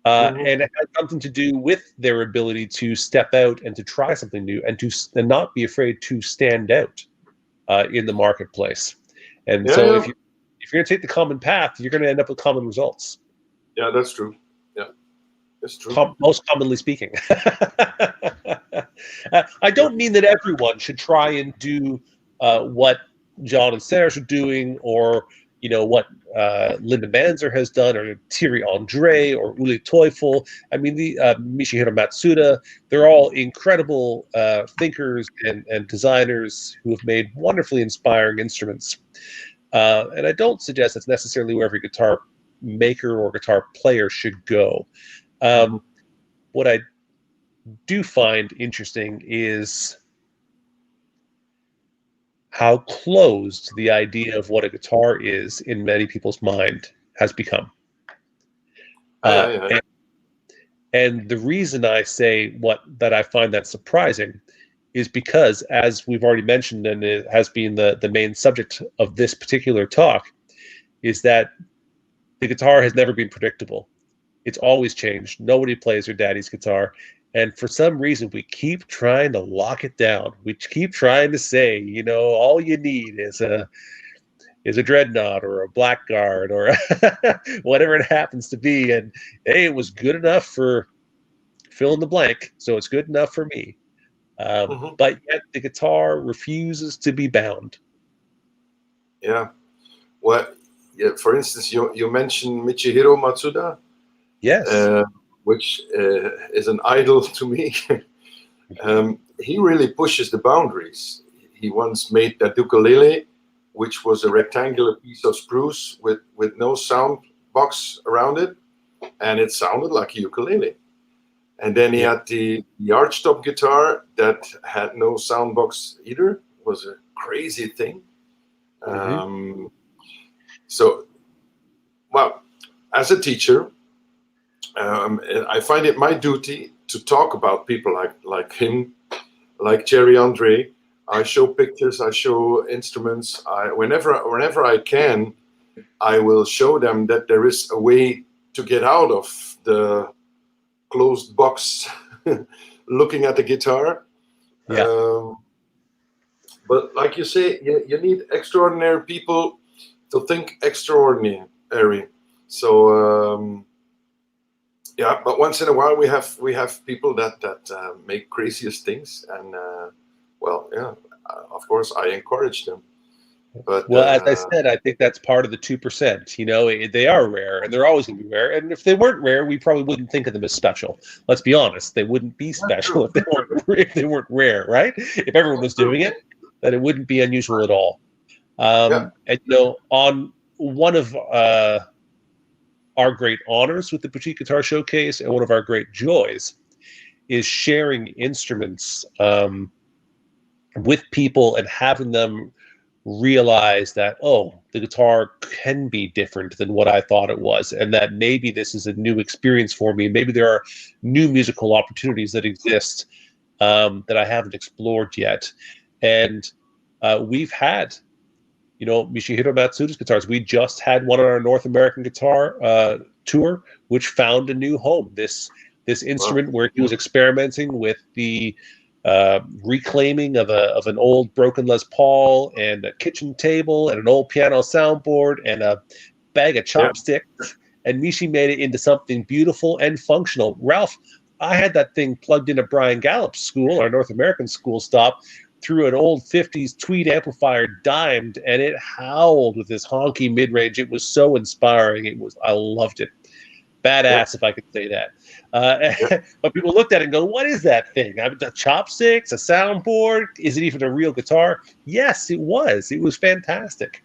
hmm, And it had something to do with their ability to step out and to try something new and not be afraid to stand out in the marketplace. And yeah, so yeah, if you're going to take the common path, you're going to end up with common results. yeah. That's true. Yeah, that's true. Most commonly speaking. I Yeah, don't mean that everyone should try and do what John and Serge are doing, or what Linda Manzer has done, or Thierry Andre, or Uli Teufel. I mean, the Michihiro Matsuda. They're all incredible thinkers and designers who have made wonderfully inspiring instruments. And I don't suggest that's necessarily where every guitar maker or guitar player should go. hmm, What I do find interesting is how closed the idea of what a guitar is in many people's mind has become. yeah, Uh, yeah, and, and the reason I say that I find that surprising is because, as we've already mentioned, and it has been the main subject of this particular talk, is that the guitar has never been predictable. It's always changed. Nobody plays their daddy's guitar. And for some reason, we keep trying to lock it down. We keep trying to say, all you need is a dreadnought or a blackguard or whatever it happens to be. And hey, it was good enough for fill in the blank, so it's good enough for me. hmm, But yet the guitar refuses to be bound. yeah. Well, yeah, for instance, you mentioned Michihiro Matsuda, Yes. uh, which is an idol to me. He really pushes the boundaries. He once made that ukulele, which was a rectangular piece of spruce with no sound box around it, and it sounded like a ukulele. And then he Yeah. had the archtop guitar that had no sound box either. It was a crazy thing. Mm-hmm. Um, so, well, as a teacher, I find it my duty to talk about people like him, like Jerry Andre. I show pictures, I show instruments. Whenever I can, I will show them that there is a way to get out of the closed box, looking at the guitar. Yeah. Um, but like you say, you need extraordinary people to think extraordinary. So yeah, but once in a while we have people that make craziest things, and well, yeah, of course I encourage them. But Well, as I said, I think that's part of the 2%. They are rare, and they're always going to be rare. And if they weren't rare, we probably wouldn't think of them as special. Let's be honest; they wouldn't be special if they weren't rare, right? If everyone was doing it, then it wouldn't be unusual at all. yeah, And on one of our great honors with the Boutique Guitar Showcase, and one of our great joys, is sharing instruments with people and having them realize that, the guitar can be different than what I thought it was, and that maybe this is a new experience for me. Maybe there are new musical opportunities that exist that I haven't explored yet. And we've had, Michihiro Matsuda's guitars. We just had one on our North American guitar tour, which found a new home. This instrument where he was experimenting with the reclaiming of an old broken Les Paul and a kitchen table and an old piano soundboard and a bag of chopsticks, and Michi made it into something beautiful and functional. Ralph, I had that thing plugged into Brian Gallup's school, our North American school stop, through an old 50s Tweed amplifier, dimed, and it howled with this honky mid-range. It was so inspiring. I loved it. Badass, if I could say that. But people looked at it and go, what is that thing? The chopsticks, a soundboard? Is it even a real guitar? Yes, it was. It was fantastic.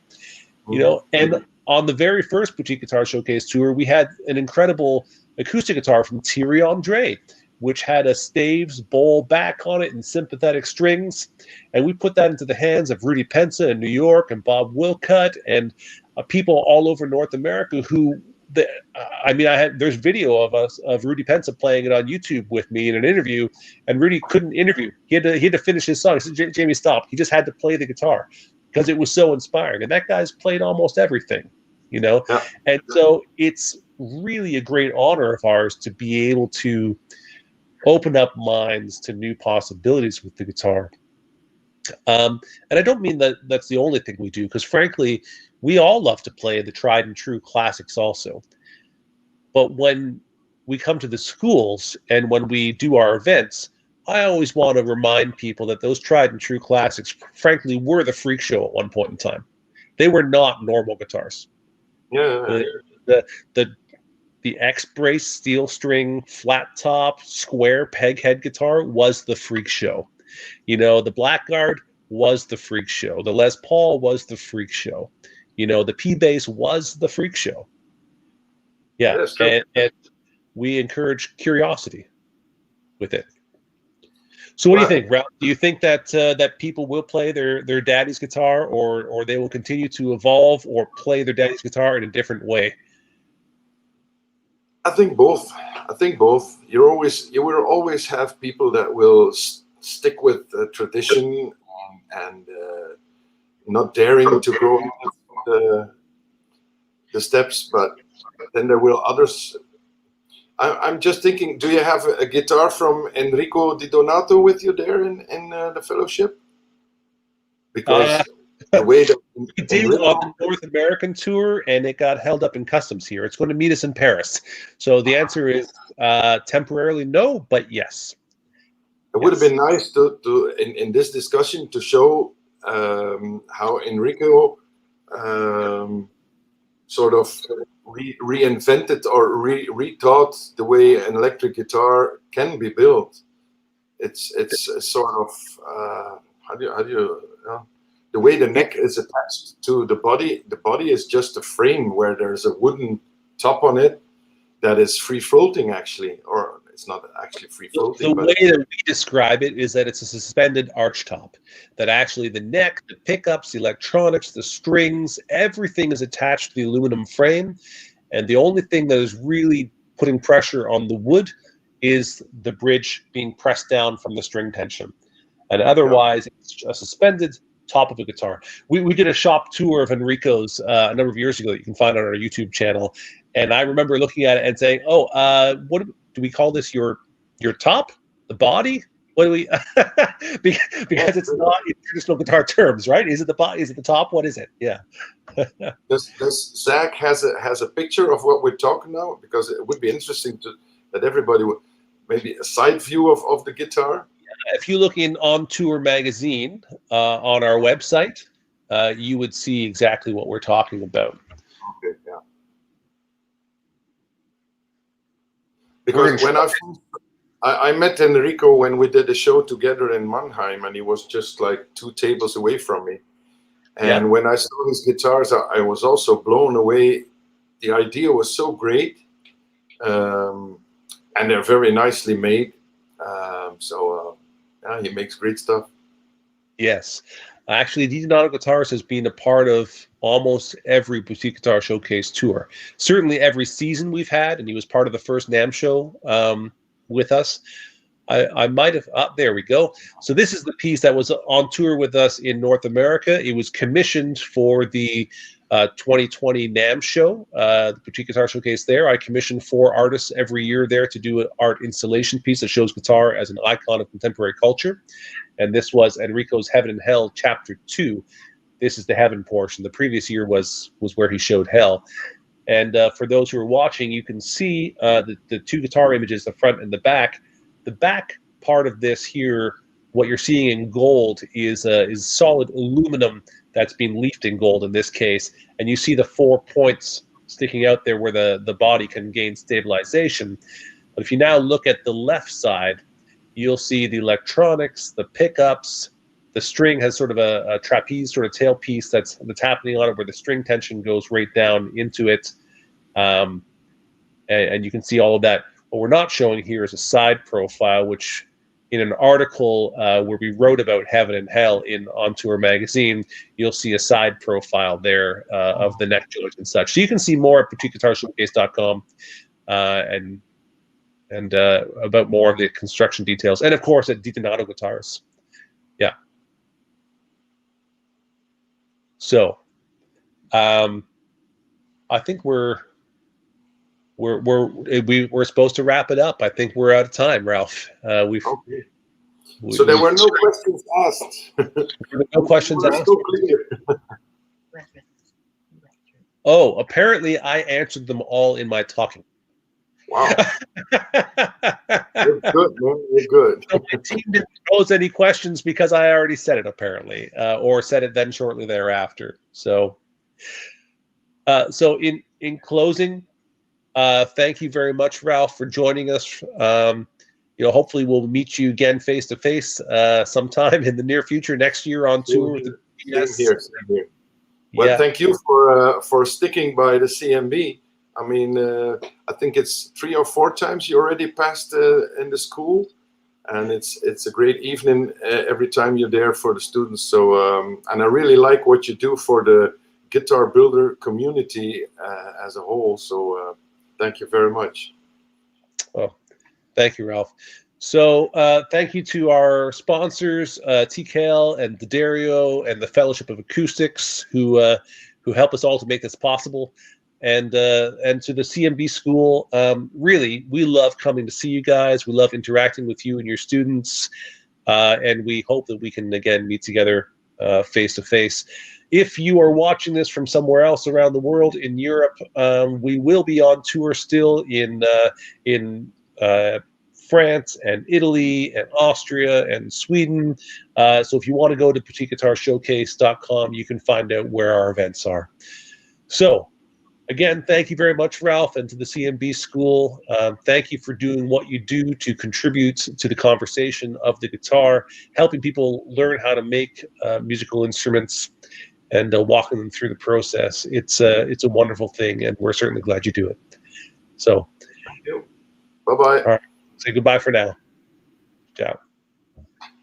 And on the very first Boutique Guitar Showcase tour, we had an incredible acoustic guitar from Thierry Andre, which had a Staves bowl back on it and sympathetic strings. And we put that into the hands of Rudy Pensa in New York and Bob Wilcutt and people all over North America who, there's video of Rudy Pensa playing it on YouTube with me in an interview, and Rudy couldn't interview. He had to finish his song. He said, Jamie, stop. He just had to play the guitar because it was so inspiring. And that guy's played almost everything, And so it's really a great honor of ours to be able to open up minds to new possibilities with the guitar. And I don't mean that that's the only thing we do, because frankly, we all love to play the tried and true classics also. But when we come to the schools and when we do our events, I always want to remind people that those tried and true classics, frankly, were the freak show at one point in time. They were not normal guitars. Yeah. The X-Brace steel string, flat top, square peg head guitar was the freak show. The Blackguard was the freak show. The Les Paul was the freak show. The P-Bass was the freak show. Yeah, and we encourage curiosity with it. So what do you think, Ralph? Do you think that that people will play their daddy's guitar, or they will continue to evolve or play their daddy's guitar in a different way? I think both. You will always have people that will stick with tradition and not daring to go the steps, but then there will others. I'm just thinking, do you have a guitar from Enrico Di Donato with you there in the fellowship? Because the way that we did on the North American tour, and it got held up in customs here. It's going to meet us in Paris. So the answer is temporarily no, but yes. It would have been nice to in this discussion to show how Enrico sort of reinvented or rethought the way an electric guitar can be built. It's sort of how do you know, the way the neck is attached to the body. The body is just a frame where there's a wooden top on it that is free floating, actually, or it's not actually free floating. The way that we describe it is that it's a suspended arch top, that actually the neck, the pickups, the electronics, the strings, everything is attached to the aluminum frame. And the only thing that is really putting pressure on the wood is the bridge being pressed down from the string tension. And otherwise, it's a suspended top of a guitar. We did a shop tour of Enrico's a number of years ago that you can find on our YouTube channel. And I remember looking at it and saying, what do we call this? Your top? The body? What do we? because it's not in traditional guitar terms, right? Is it the body? Is it the top? What is it? Yeah. Does Zach has a picture of what we're talking about? Because it would be interesting that everybody would maybe a side view of the guitar. If you look in On Tour magazine on our website, you would see exactly what we're talking about. Okay, yeah. Because when I met Enrico when we did a show together in Mannheim, and he was just like 2 tables away from me. And when I saw his guitars, I was also blown away. The idea was so great, and they're very nicely made. Yeah, he makes great stuff. Yes. Actually, Donato Guitars has been a part of almost every Boutique Guitar Showcase tour. Certainly every season we've had, and he was part of the first NAMM show with us. I might have, there we go. So this is the piece that was on tour with us in North America. It was commissioned for the 2020 NAMM show, the Boutique Guitar Showcase there. I commission 4 artists every year there to do an art installation piece that shows guitar as an icon of contemporary culture. And this was Enrico's Heaven and Hell Chapter 2. This is the Heaven portion. The previous year was where he showed Hell. And for those who are watching, you can see the 2 guitar images, the front and the back. The back part of this here, what you're seeing in gold is solid aluminum that's been leafed in gold in this case. And you see the 4 points sticking out there where the body can gain stabilization. But if you now look at the left side, you'll see the electronics, the pickups. The string has sort of a trapeze sort of tailpiece that's happening on it, where the string tension goes right down into it. And you can see all of that. What we're not showing here is a side profile, which in an article where we wrote about Heaven and Hell in On Tour magazine, you'll see a side profile there of the neck joint and such. So you can see more at boutiqueguitarshowcase.com and about more of the construction details. And of course at Donato Guitars. Yeah. So I think we're supposed to wrap it up. I think we're out of time, Ralph. Okay. So there were no questions asked. No questions asked. So clear. Oh, apparently I answered them all in my talking. Wow. You're good, man. You're good. So my team didn't pose any questions because I already said it, apparently, or said it then shortly thereafter. So in closing, thank you very much, Ralph, for joining us. Hopefully we'll meet you again face to face sometime in the near future, next year on tour. Same here. Well, thank you for sticking by the CMB. I mean, I think it's 3 or 4 times you already passed in the school, and it's a great evening every time you're there for the students. So, and I really like what you do for the guitar builder community as a whole. So, thank you very much. Oh, thank you, Ralph. So thank you to our sponsors, TKL and D'Addario and the Fellowship of Acoustics, who help us all to make this possible. And to the CMB school, really, we love coming to see you guys. We love interacting with you and your students. And we hope that we can, again, meet together face to face. If you are watching this from somewhere else around the world, in Europe, we will be on tour still in France and Italy and Austria and Sweden. So if you want to go to boutiqueguitarshowcase.com, you can find out where our events are. So again, thank you very much, Ralph, and to the CMB School. Thank you for doing what you do to contribute to the conversation of the guitar, helping people learn how to make musical instruments and walking them through the process. It's a wonderful thing, and we're certainly glad you do it. So, thank you. Bye-bye. All right. Say goodbye for now. Ciao.